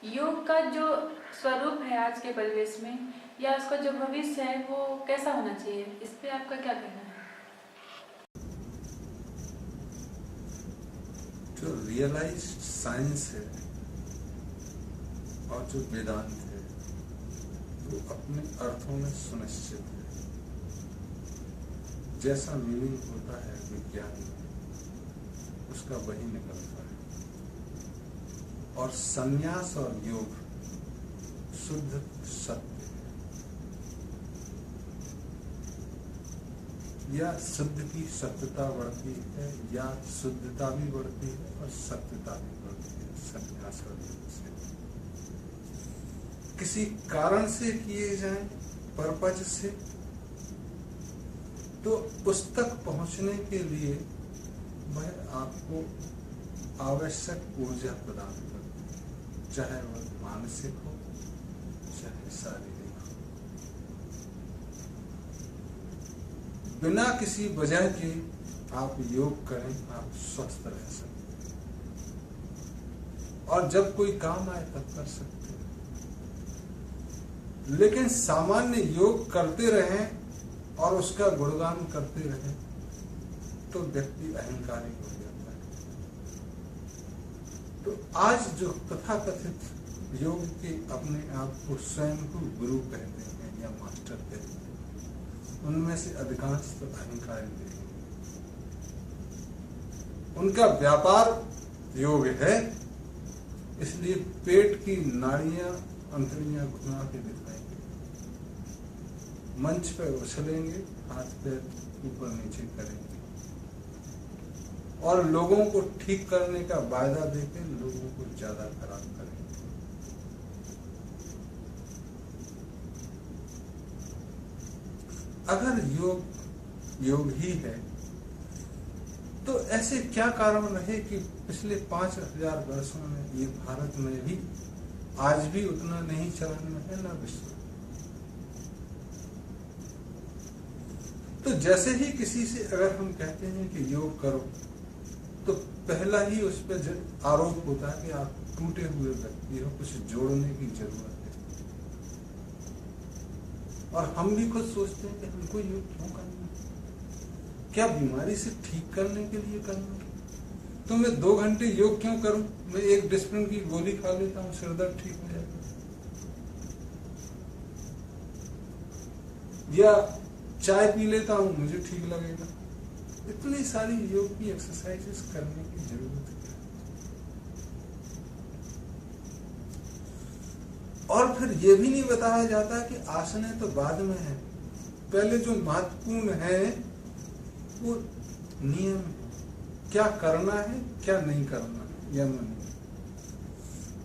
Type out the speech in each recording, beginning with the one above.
योग का जो स्वरूप है आज के परिवेश में या उसका जो भविष्य है वो कैसा होना चाहिए, इस पे आपका क्या कहना है? जो रियलाइज्ड साइंस है और जो वेदांत है वो अपने अर्थों में सुनिश्चित है। जैसा मीनिंग होता है विज्ञान में उसका वही निकलता है। और संन्यास और योग शुद्ध सत्य है, या शुद्ध की सत्यता बढ़ती है या शुद्धता भी बढ़ती है और सत्यता भी बढ़ती है। संन्यास और योग से किसी कारण से किए जाएं, पर्पज से, तो उस तक पहुंचने के लिए वह आपको आवश्यक ऊर्जा प्रदान करती है, चाहे वह मानसिक हो चाहे शारीरिक हो। बिना किसी वजह के आप योग करें, आप स्वस्थ रह सकते हैं और जब कोई काम आए तब कर सकते हैं। लेकिन सामान्य योग करते रहें और उसका गुणगान करते रहें तो व्यक्ति अहंकारी हो जाता है। तो आज जो तथाकथित योग के अपने आप को स्वयं को गुरु कहते हैं या मास्टर कहते हैं, उनमें से अधिकांश तो अहंकारी हैं। उनका व्यापार योग है, इसलिए पेट की नाड़ियां अंतड़ियां घुमा के दिखाएंगे, मंच पर उछलेंगे, हाथ पैर ऊपर नीचे करेंगे और लोगों को ठीक करने का वायदा देकर लोगों को ज्यादा खराब करेंगे। अगर योग ही है तो ऐसे क्या कारण रहे कि पिछले 5000 वर्षों में ये भारत में भी आज भी उतना नहीं चलन में है, ना विश्व। तो जैसे ही किसी से अगर हम कहते हैं कि योग करो तो पहला ही उस पर आरोप होता है कि आप टूटे हुए व्यक्ति हो, कुछ जोड़ने की जरूरत है। और हम भी खुद सोचते हैं कि हमको योग क्यों करना, क्या बीमारी से ठीक करने के लिए करना? तो मैं 2 घंटे योग क्यों करूं? मैं एक डिस्प्रिन की गोली खा लेता हूं, सिर दर्द ठीक हो जाएगा। या चाय पी लेता हूं, मुझे ठीक लगेगा। इतनी सारी योग की एक्सरसाइजेस करने की जरूरत है। और फिर यह भी नहीं बताया जाता कि आसनें तो बाद में है, पहले जो महत्वपूर्ण है वो नियम है, क्या करना है क्या नहीं करना है, यम नियम।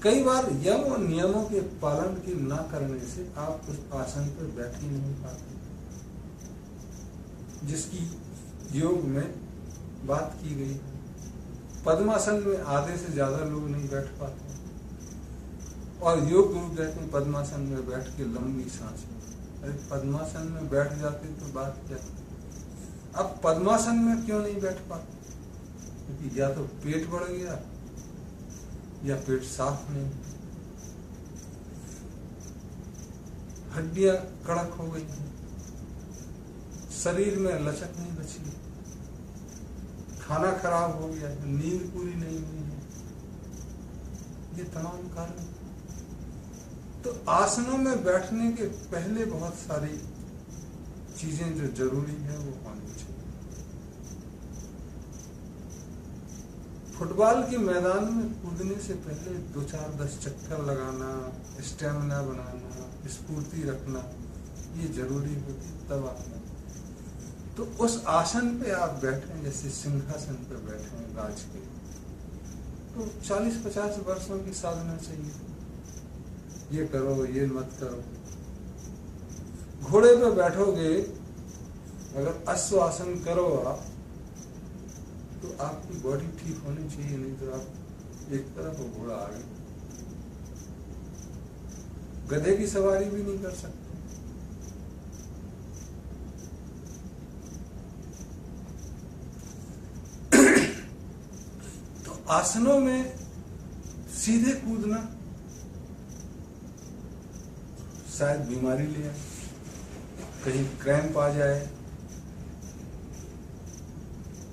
कई बार यम और नियमों के पालन के ना करने से आप उस आसन पर बैठ ही नहीं पाते जिसकी योग में बात की गई है। पद्मासन में आधे से ज्यादा लोग नहीं बैठ पाते और योग गुरु कहते हैं पद्मासन में बैठ के लंबी सांस लें। अरे पद्मासन में बैठ जाते तो बात क्या। अब पद्मासन में क्यों नहीं बैठ पाते? क्योंकि या तो पेट बढ़ गया या पेट साफ नहीं, हड्डियां कड़क हो गई हैं, शरीर में लचक नहीं बची, खाना खराब हो गया, नींद पूरी नहीं हुई है, ये तमाम कारण। तो आसनों में बैठने के पहले बहुत सारी चीजें जो जरूरी है वो होनी चाहिए। फुटबॉल के मैदान में कूदने से पहले 2-4-10 चक्कर लगाना, स्टेमिना बनाना, स्फूर्ति रखना, ये जरूरी होती, तब आप तो उस आसन पे आप बैठे, जैसे सिंहासन पे बैठे राज के, तो 40-50 वर्षों की साधना चाहिए। ये करो, ये मत करो। घोड़े पे बैठोगे, अगर अश्वासन करो आप, तो आपकी बॉडी ठीक होनी चाहिए, नहीं तो आप एक तरफ हो, घोड़ा आगे। गधे की सवारी भी नहीं कर सकते। आसनों में सीधे कूदना शायद बीमारी ले आए, कहीं क्रैम्प आ जाए,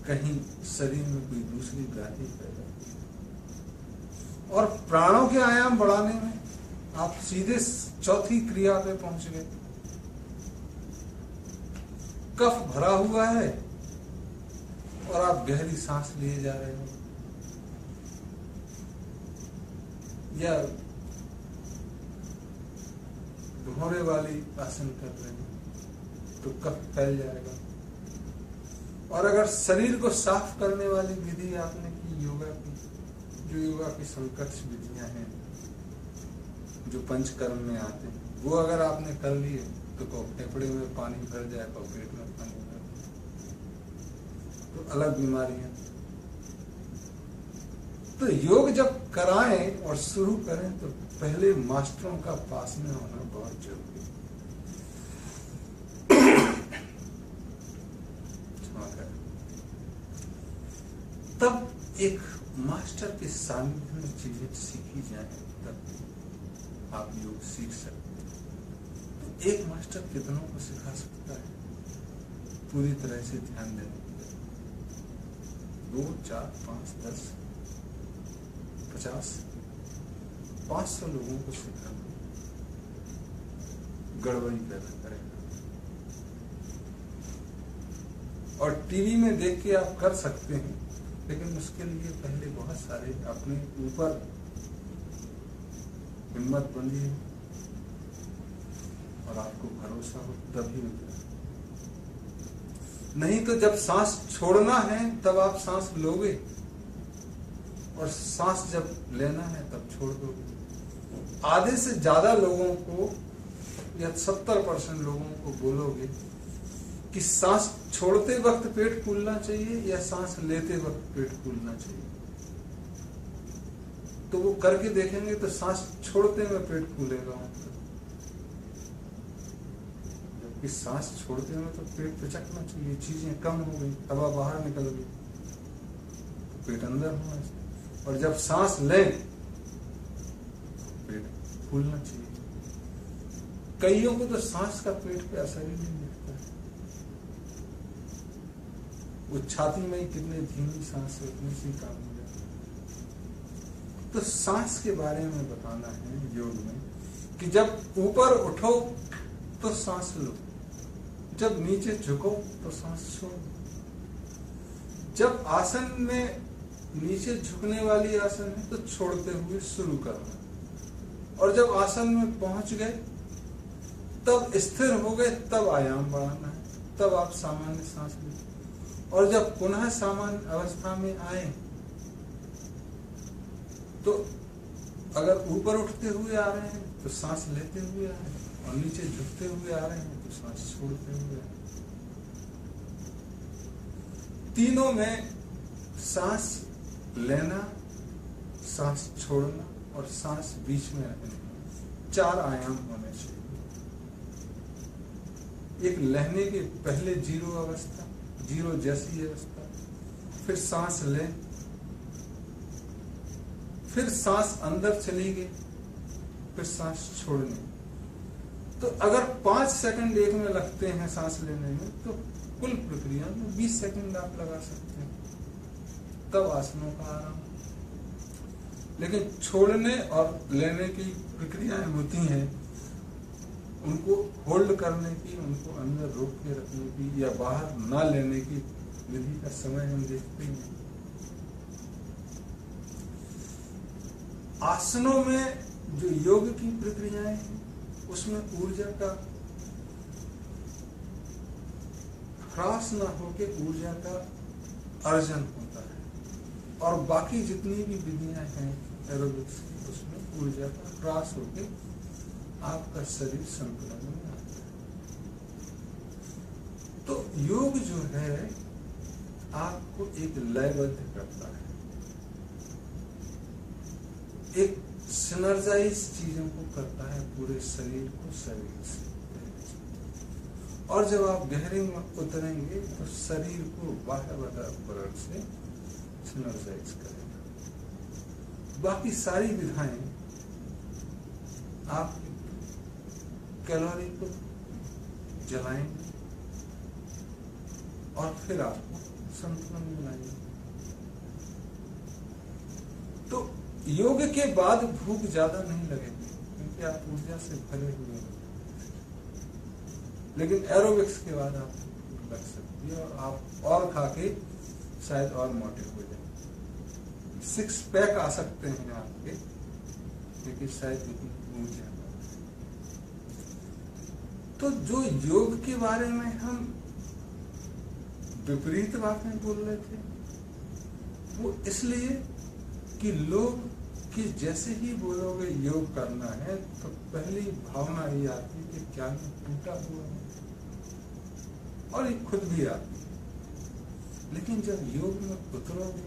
कहीं शरीर में कोई दूसरी व्याधि पैदा हो। और प्राणों के आयाम बढ़ाने में आप सीधे चौथी क्रिया पे पहुंच गए। कफ भरा हुआ है और आप गहरी सांस लिए जा रहे हो, या घोड़े वाली आसन कर रहे हैं तो कफ फैल जाएगा। और अगर शरीर को साफ करने वाली विधि आपने की योगा की, जो योगा की संकट विधियां हैं जो पंचकर्म में आते हैं, वो अगर आपने कर लिए तो फेफड़े में पानी भर जाए, पेट में पानी भर जाए, तो अलग बीमारियां। तो योग जब कराएं और शुरू करें तो पहले मास्टरों का पास में होना बहुत जरूरी है। तब एक मास्टर के सानिध्य में चीजें सीखी जाए, तब आप योग सीख सकते हैं। तो एक मास्टर कितनों को सिखा सकता है? पूरी तरह से ध्यान देने की, 2, 4, 5, 10, 50, 500 लोगों को सिखाना गड़बड़ी पैदा करेगा। और टीवी में देख के आप कर सकते हैं, लेकिन उसके लिए पहले बहुत सारे अपने ऊपर हिम्मत बंधी और आपको भरोसा हो, तभी होगा। नहीं तो जब सांस छोड़ना है तब आप सांस लोगे, और सांस जब लेना है तब छोड़ दोगे। आधे से ज्यादा लोगों को या 70% लोगों को बोलोगे कि सांस छोड़ते वक्त पेट फूलना चाहिए या सांस लेते वक्त पेट फूलना चाहिए, तो वो करके देखेंगे तो सांस छोड़ते में पेट फूलेगा, जबकि सांस छोड़ते में तो पेट पिचकना चाहिए। चीजें कम हो गई, हवा बाहर निकल गई, पेट अंदर होना चाहिए। और जब सांस लें पेट फूलना चाहिए। कईयों को तो सांस का पेट पे असर ही नहीं दिखता है, वो छाती में ही कितने धीमी सांस है उतनी सी काम हो जाती है। तो सांस के बारे में बताना है योग में कि जब ऊपर उठो तो सांस लो, जब नीचे झुको तो सांस छोड़ो। जब आसन में नीचे झुकने वाली आसन है तो छोड़ते हुए शुरू करना, और जब आसन में पहुंच गए तब स्थिर हो गए तब आयाम बढ़ाना है, तब आप सामान्य सांस लें। और जब पुनः सामान्य अवस्था में आए तो अगर ऊपर उठते हुए आ रहे हैं तो सांस लेते हुए आ रहे हैं, और नीचे झुकते हुए आ रहे हैं तो सांस छोड़ते हुए आ रहे हैं। तीनों में सांस लेना, सांस छोड़ना और सांस बीच में रखना, 4 आयाम होने चाहिए। एक लेने के पहले 0 अवस्था, 0 जैसी अवस्था, फिर सांस लें, फिर सांस अंदर चली गई, फिर सांस छोड़ने। तो अगर 5 सेकंड एक में लगते हैं सांस लेने में, तो कुल प्रक्रिया में 20 सेकंड आप लगा सकते हैं, तब आसनों का आराम। लेकिन छोड़ने और लेने की प्रक्रियाएं होती हैं, उनको होल्ड करने की, उनको अंदर रोक के रखने की या बाहर ना लेने की विधि का समय हम देखते हैं। आसनों में जो योग की प्रक्रियाएं हैं उसमें ऊर्जा का ह्रास न होके ऊर्जा का अर्जन होता है, और बाकी जितनी भी विधियां हैं एरोबिक्स की, उसमें ऊर्जा का ह्रास होके आपका शरीर संतुलन में आता है। तो योग जो है आपको एक लयबद्ध करता है, एक सिनर्जाइज चीजों को करता है, पूरे शरीर को शरीर से। और जब आप गहरे में उतरेंगे तो शरीर को बाह्य वातावरण से सिनर्जाइज करेगा। बाकी सारी विधाएं आपकी कैलोरी को जलाएंगे और फिर आपको संतुलन में लाएंगे। तो योग के बाद भूख ज्यादा नहीं लगेगी क्योंकि आप ऊर्जा से भरे हुए हो, लेकिन एरोबिक्स के बाद आप भूख लग सकती है और आप और खा के शायद और मोटे हो जाए। 6 पैक आ सकते हैं आपके, लेकिन शायद इतनी ऊर्जा। तो जो योग के बारे में हम विपरीत बातें बोल रहे थे, वो इसलिए कि लोग कि जैसे ही बोलोगे योग करना है तो पहली भावना ये आती है कि क्या मैं टूटा हुआ है, और ये खुद भी आती है। लेकिन जब योग में उतरोगे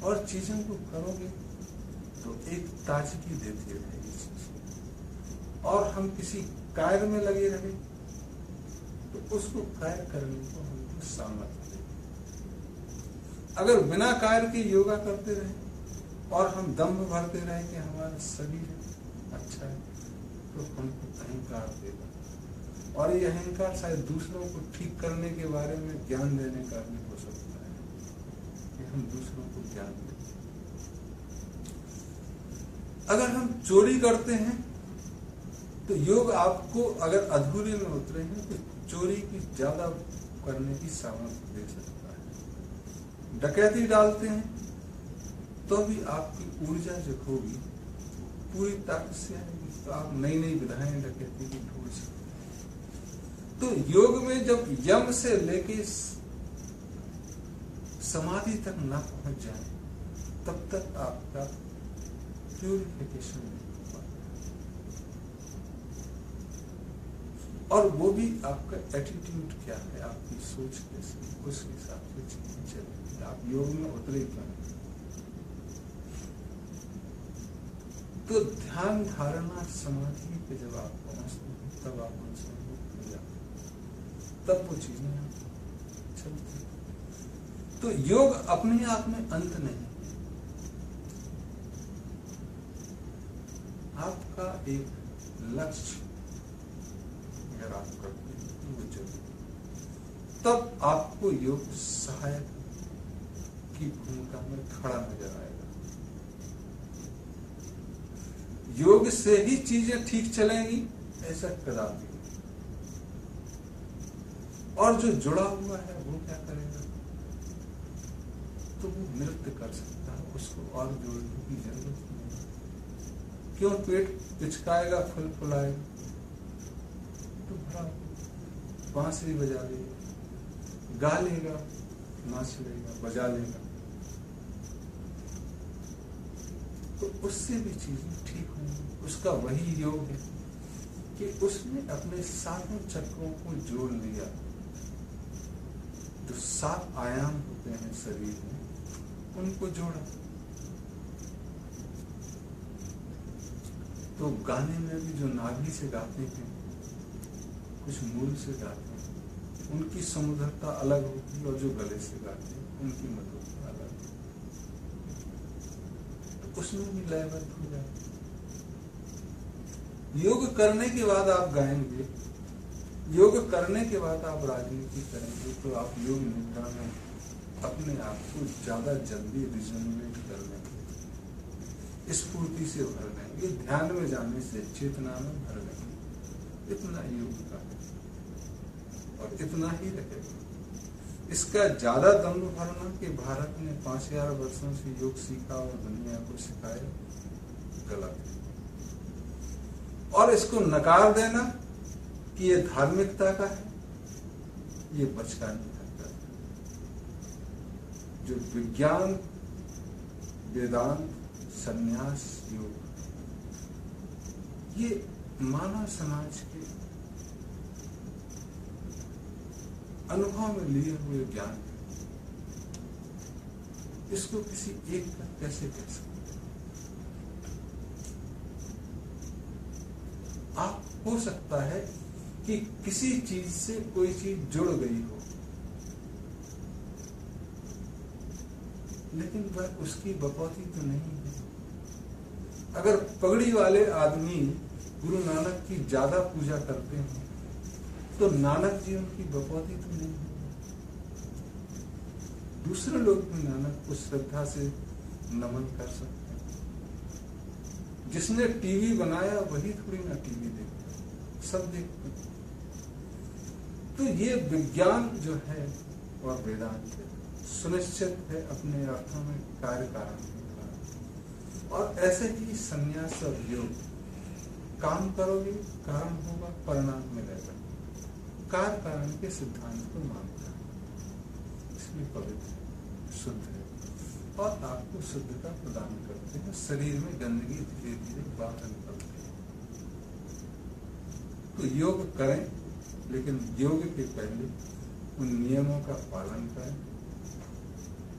और चीजों को करोगे तो एक ताजगी देती रहेगी चीज, और हम किसी कार्य में लगे रहे तो उसको कार्य करने को हमको सामर्थ्य दे। अगर बिना कार्य के योगा करते रहे और हम दम्भ भरते रहे कि हमारा शरीर अच्छा है, तो हमको अहंकार देगा, और ये अहंकार शायद दूसरों को ठीक करने के बारे में ज्ञान देने का भी हो सकता है कि हम दूसरों को ज्ञान दें। अगर हम चोरी करते हैं तो योग आपको, अगर अधूरे में उतरे हैं तो चोरी की ज्यादा करने की सामर्थ्य दे सकता है। डकैती डालते हैं तो भी आपकी ऊर्जा जो होगी पूरी ताकत से आएगी, तो आप नई नई विधाएं डकैती की ढूंढ सकते। तो योग में जब यम से लेके समाधि तक ना पहुंच जाए तब तक आपका प्यूरिफिकेशन नहीं हो पाता, और वो भी आपका एटीट्यूड क्या है, आपकी सोच कैसी, उस हिसाब से चीजें चलेंगी। आप योग में उतरे क्यों? तो ध्यान धारणा समाधि पे जब आप पहुंचते हैं तब आप उनसे मुक्त हो जाते हैं, तब वो चीजें चलती। तो योग अपने आप में अंत नहीं, आपका एक लक्ष्य अगर आप करते हैं तो वो जरूरी, तब आपको योग सहायक की भूमिका में खड़ा नजर आएगा। योग से ही चीजें ठीक चलेंगी ऐसा कदापि नहीं। और जो जुड़ा हुआ है वो क्या करेगा? तो वो नृत्य कर सकता है, उसको और जोड़ने की जरूरत नहीं। क्यों? पेट पिचकाएगा, फुल फुलाएगा तो भरा, बांसुरी बजा लेगा, गा लेगा, नाच लेगा, बजा लेगा, तो उससे भी चीजें ठीक होंगी। उसका वही योग है कि उसने अपने सातों चक्रों को जोड़ लिया। जो 7 आयाम होते हैं शरीर में, उनको जोड़ा। तो गाने में भी जो नाभि से गाते हैं, कुछ मूल से गाते हैं, उनकी समुद्रता अलग होती है, और जो गले से गाते हैं उनकी मधुरता अलग होती है। तो उसमें भी लयबद्ध हो जाते हैं। योग करने के बाद आप गाएंगे, योग करने के बाद आप राजनीति करेंगे, तो आप योग निद्रा में अपने आप को ज्यादा जल्दी रिजनरेट कर लेंगे, स्फूर्ति से भर लेंगे, ध्यान में जाने से चेतना में भर लेंगे। इतना योग का है और इतना ही रहेगा। इसका ज्यादा दम भरना कि भारत ने 5000 वर्षों से योग सीखा और दुनिया को सिखाया, गलत है। और इसको नकार देना कि ये धार्मिकता का है, ये बचकानी हरकत है। जो विज्ञान, वेदांत, संन्यास, योग, ये मानव समाज के अनुभव में लिए हुए ज्ञान है। इसको किसी एक का कैसे कह सकते? आप हो सकता है कि किसी चीज से कोई चीज जुड़ गई हो, लेकिन वह उसकी बकौती तो नहीं है। अगर पगड़ी वाले आदमी गुरु नानक की ज्यादा पूजा करते हैं तो नानक जी उनकी बपौती तो नहीं है। दूसरे लोग भी नानक को श्रद्धा से नमन कर सकते हैं। जिसने टीवी बनाया वही थोड़ी ना टीवी देखता है, सब देखते हैं। तो ये विज्ञान जो है और वेदांत है, सुनिश्चित है अपने अर्थों में कार्य कारण होगा। और ऐसे ही संन्यास और योग, काम करोगे कारण होगा, परिणाम मिलेगा। कार्य कारण के सिद्धांत को मानता है, इसलिए पवित्र शुद्ध है और आपको शुद्धता प्रदान करते हैं। शरीर में गंदगी धीरे धीरे बाहर निकलती है। तो योग करें, लेकिन योग के पहले उन नियमों का पालन करें।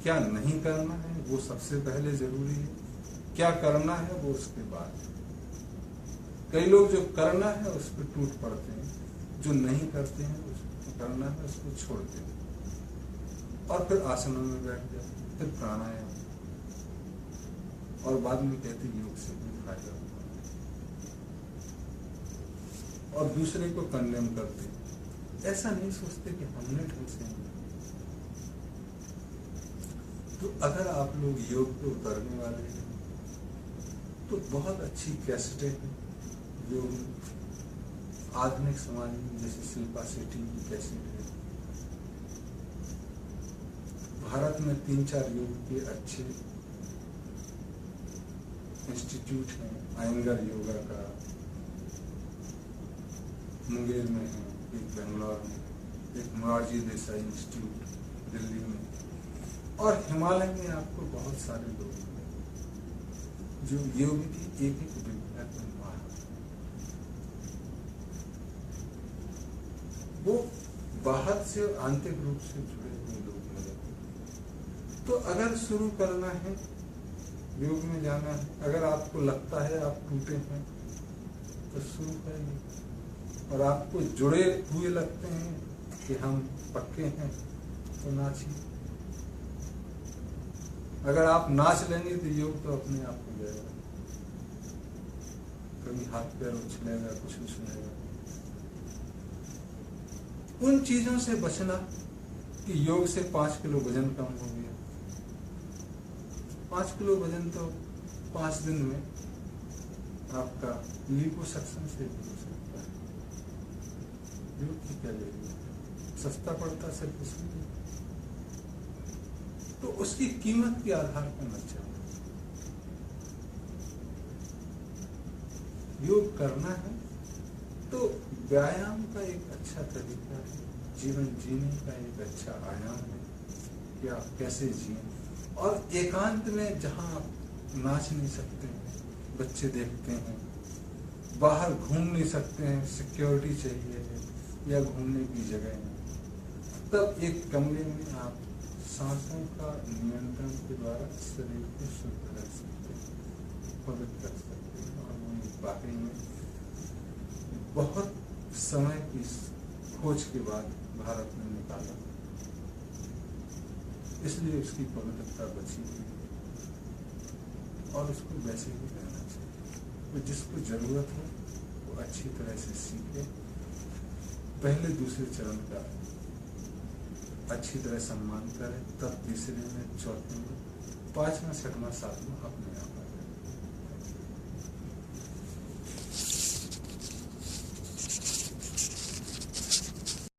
क्या नहीं करना है वो सबसे पहले जरूरी है, क्या करना है वो उसके बाद। कई लोग जो करना है उस पर टूट पड़ते हैं, जो नहीं करते हैं उसको करना है उसको छोड़ते हैं और फिर आसनों में बैठ जाते, फिर प्राणायाम, और बाद में कहते योग से भी फायदा होगा और दूसरे को कंडेम करते। ऐसा नहीं सोचते कि हमने ढंग से नहीं। तो अगर आप लोग योग पे उतरने वाले हैं तो बहुत अच्छी कैसेटें हैं योग में। आधुनिक समाज में जैसे शिल्पा शेट्टी की कैसेट है। भारत में 3-4 योग के अच्छे इंस्टीट्यूट हैं। आयंगर योगा का मुंगेर में है, एक बेंगलोर में, एक मोरारजी देसाई इंस्टीट्यूट दिल्ली में, और हिमालय में आपको बहुत सारे लोग हैं जो योग की एक विद्या को माहिर हैं। वो बाहर से और आंतरिक रूप से जुड़े हुए लोग मिले। तो अगर शुरू करना है, योग में जाना है, अगर आपको लगता है आप टूटे हैं तो शुरू करिए। और आपको जुड़े हुए लगते हैं कि हम पक्के हैं तो नाचिए। अगर आप नाच लेंगे तो योग तो अपने आप हो जाएगा। कभी हाथ पैर उछलेगा, कुछ उछलेगा। उन चीजों से बचना कि योग से 5 किलो वजन कम हो गया। 5 किलो वजन तो 5 दिन में आपका लिपोसक्शन से भी हो सकता है। योग की क्या लेगी, सस्ता पड़ता सिर्फ उसमें, तो उसकी कीमत के आधार पर मत चलना। योग करना है तो व्यायाम का एक अच्छा तरीका है, जीवन जीने का एक अच्छा आयाम है कि आप कैसे जिए। और एकांत में जहां आप नाच नहीं सकते हैं, बच्चे देखते हैं, बाहर घूम नहीं सकते हैं, सिक्योरिटी चाहिए है या घूमने की जगह है, तब एक कमरे में आप सांसों का नियंत्रण के द्वारा शरीर को शुद्ध रख सकते हैं, पवित्र रख सकते हैं। और वो वाकई में बहुत समय की खोज के बाद भारत में निकाला, इसलिए उसकी पवित्रता बची हुई और उसको वैसे ही रहना चाहिए। तो जिसको जरूरत हो वो अच्छी तरह से सीखे, पहले दूसरे चरण का अच्छी तरह सम्मान करें, तब तीसरे में, चौथे में, 5वां, 6वां, 7वां अपने आप